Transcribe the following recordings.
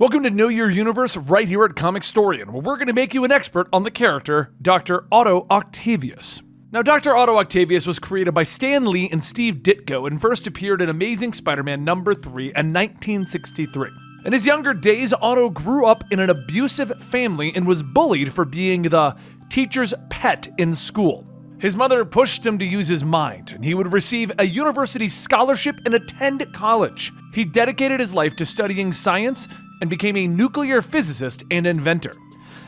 Welcome to Know Your Universe right here at Comicstorian, where we're going to make you an expert on the character Dr. Otto Octavius. Now, Dr. Otto Octavius was created by Stan Lee and Steve Ditko and first appeared in Amazing Spider-Man number 3 in 1963. In his younger days, Otto grew up in an abusive family and was bullied for being the teacher's pet in school. His mother pushed him to use his mind, and he would receive a university scholarship and attend college. He dedicated his life to studying science and became a nuclear physicist and inventor.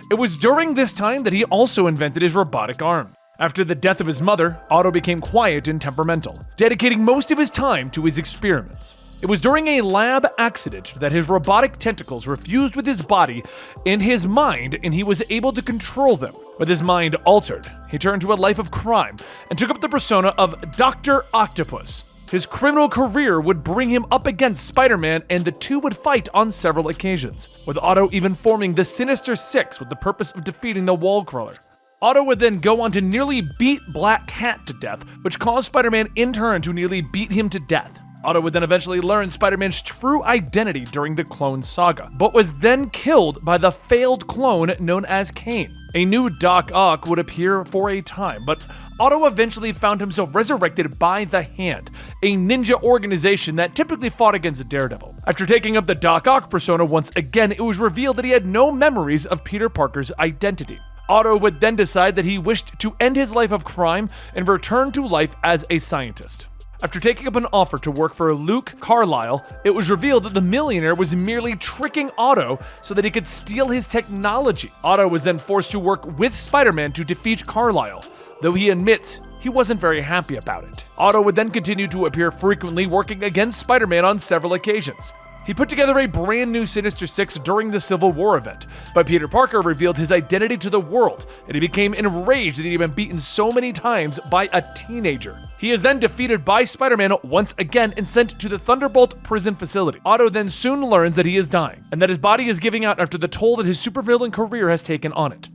It was during this time that he also invented his robotic arm. After the death of his mother, Otto became quiet and temperamental, dedicating most of his time to his experiments. It was during a lab accident that his robotic tentacles refused with his body and his mind, and he was able to control them. With his mind altered, he turned to a life of crime and took up the persona of Dr. Octopus. His criminal career would bring him up against Spider-Man, and the two would fight on several occasions, with Otto even forming the Sinister Six with the purpose of defeating the Wallcrawler. Otto would then go on to nearly beat Black Cat to death, which caused Spider-Man in turn to nearly beat him to death. Otto would then eventually learn Spider-Man's true identity during the Clone Saga, but was then killed by the failed clone known as Kane. A new Doc Ock would appear for a time, but Otto eventually found himself resurrected by the Hand, a ninja organization that typically fought against Daredevil. After taking up the Doc Ock persona once again, it was revealed that he had no memories of Peter Parker's identity. Otto would then decide that he wished to end his life of crime and return to life as a scientist. After taking up an offer to work for Luke Carlisle, it was revealed that the millionaire was merely tricking Otto so that he could steal his technology. Otto was then forced to work with Spider-Man to defeat Carlisle, though he admits he wasn't very happy about it. Otto would then continue to appear frequently, working against Spider-Man on several occasions. He put together a brand new Sinister Six during the Civil War event, but Peter Parker revealed his identity to the world, and he became enraged that he had been beaten so many times by a teenager. He is then defeated by Spider-Man once again and sent to the Thunderbolt prison facility. Otto then soon learns that he is dying, and that his body is giving out after the toll that his supervillain career has taken on it.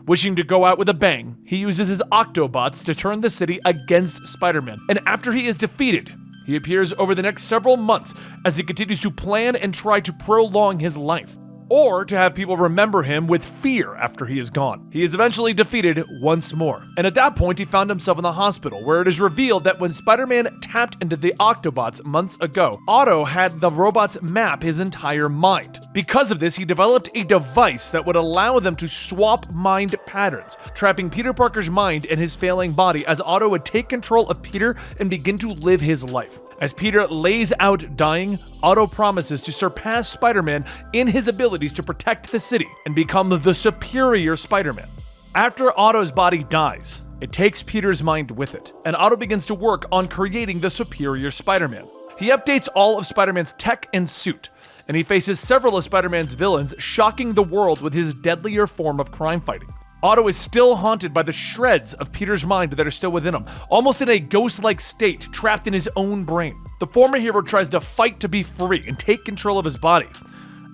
Wishing to go out with a bang, he uses his Octobots to turn the city against Spider-Man, and after he is defeated, he appears over the next several months as he continues to plan and try to prolong his life, or to have people remember him with fear after he is gone. He is eventually defeated once more, and at that point he found himself in the hospital, where it is revealed that when Spider-Man tapped into the Octobots months ago, Otto had the robots map his entire mind. Because of this, he developed a device that would allow them to swap mind patterns, trapping Peter Parker's mind and his failing body as Otto would take control of Peter and begin to live his life. As Peter lays out dying, Otto promises to surpass Spider-Man in his abilities to protect the city and become the superior Spider-Man. After Otto's body dies, it takes Peter's mind with it, and Otto begins to work on creating the superior Spider-Man. He updates all of Spider-Man's tech and suit, and he faces several of Spider-Man's villains, shocking the world with his deadlier form of crime fighting. Otto is still haunted by the shreds of Peter's mind that are still within him, almost in a ghost-like state, trapped in his own brain. The former hero tries to fight to be free and take control of his body,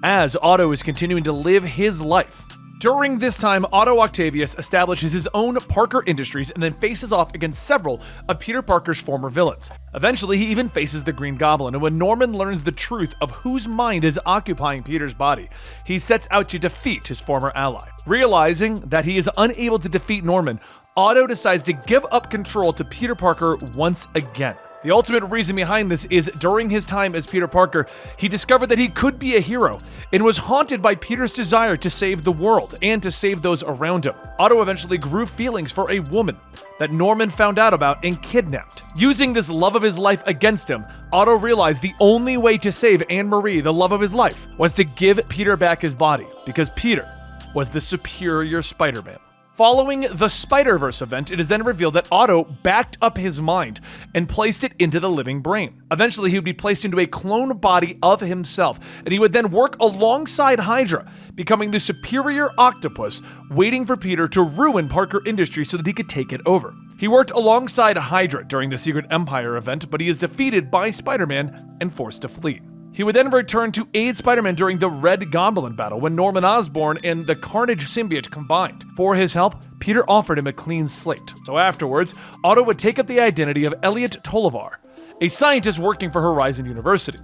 as Otto is continuing to live his life. During this time, Otto Octavius establishes his own Parker Industries and then faces off against several of Peter Parker's former villains. Eventually, he even faces the Green Goblin, and when Norman learns the truth of whose mind is occupying Peter's body, he sets out to defeat his former ally. Realizing that he is unable to defeat Norman, Otto decides to give up control to Peter Parker once again. The ultimate reason behind this is during his time as Peter Parker, he discovered that he could be a hero and was haunted by Peter's desire to save the world and to save those around him. Otto eventually grew feelings for a woman that Norman found out about and kidnapped. Using this love of his life against him, Otto realized the only way to save Anne-Marie, the love of his life, was to give Peter back his body, because Peter was the superior Spider-Man. Following the Spider-Verse event, it is then revealed that Otto backed up his mind and placed it into the living brain. Eventually, he would be placed into a clone body of himself, and he would then work alongside Hydra, becoming the superior Octopus, waiting for Peter to ruin Parker Industries so that he could take it over. He worked alongside Hydra during the Secret Empire event, but he is defeated by Spider-Man and forced to flee. He would then return to aid Spider-Man during the Red Goblin battle when Norman Osborn and the Carnage symbiote combined. For his help, Peter offered him a clean slate. So afterwards, Otto would take up the identity of Elliot Tolliver, a scientist working for Horizon University.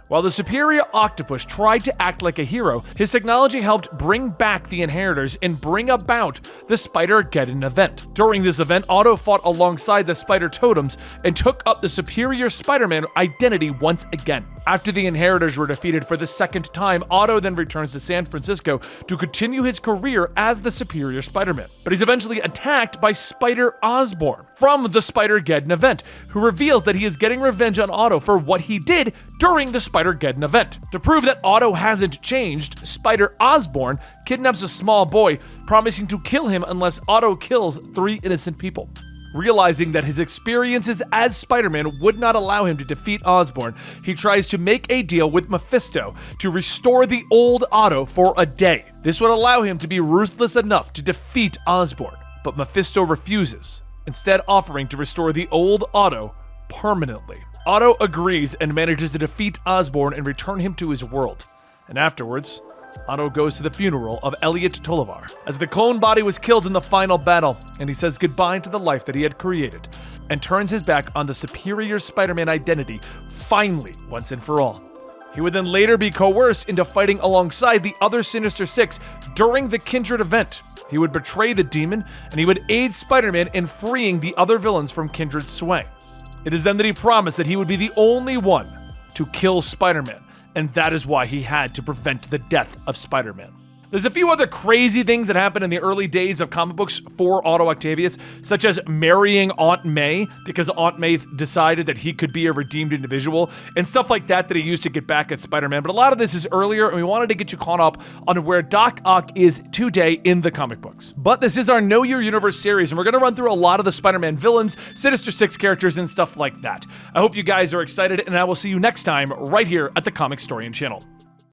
While the superior Octopus tried to act like a hero, his technology helped bring back the Inheritors and bring about the Spider-Geddon event. During this event, Otto fought alongside the Spider Totems and took up the superior Spider-Man identity once again. After the Inheritors were defeated for the second time, Otto then returns to San Francisco to continue his career as the superior Spider-Man. But he's eventually attacked by Spider Osborn from the Spider-Geddon event, who reveals that he is getting revenge on Otto for what he did during the Spider-Geddon event. To prove that Otto hasn't changed, Spider Osborn kidnaps a small boy, promising to kill him unless Otto kills 3 innocent people. Realizing that his experiences as Spider-Man would not allow him to defeat Osborn, he tries to make a deal with Mephisto to restore the old Otto for a day. This would allow him to be ruthless enough to defeat Osborn, but Mephisto refuses, instead offering to restore the old Otto permanently. Otto agrees and manages to defeat Osborn and return him to his world. And afterwards, Otto goes to the funeral of Elliot Tolliver, as the clone body was killed in the final battle, and he says goodbye to the life that he had created, and turns his back on the superior Spider-Man identity, finally, once and for all. He would then later be coerced into fighting alongside the other Sinister Six during the Kindred event. He would betray the demon, and he would aid Spider-Man in freeing the other villains from Kindred's sway. It is then that he promised that he would be the only one to kill Spider-Man, and that is why he had to prevent the death of Spider-Man. There's a few other crazy things that happened in the early days of comic books for Otto Octavius, such as marrying Aunt May because Aunt May decided that he could be a redeemed individual, and stuff like that he used to get back at Spider-Man. But a lot of this is earlier, and we wanted to get you caught up on where Doc Ock is today in the comic books. But this is our Know Your Universe series, and we're going to run through a lot of the Spider-Man villains, Sinister Six characters, and stuff like that. I hope you guys are excited, and I will see you next time right here at the Comicstorian channel.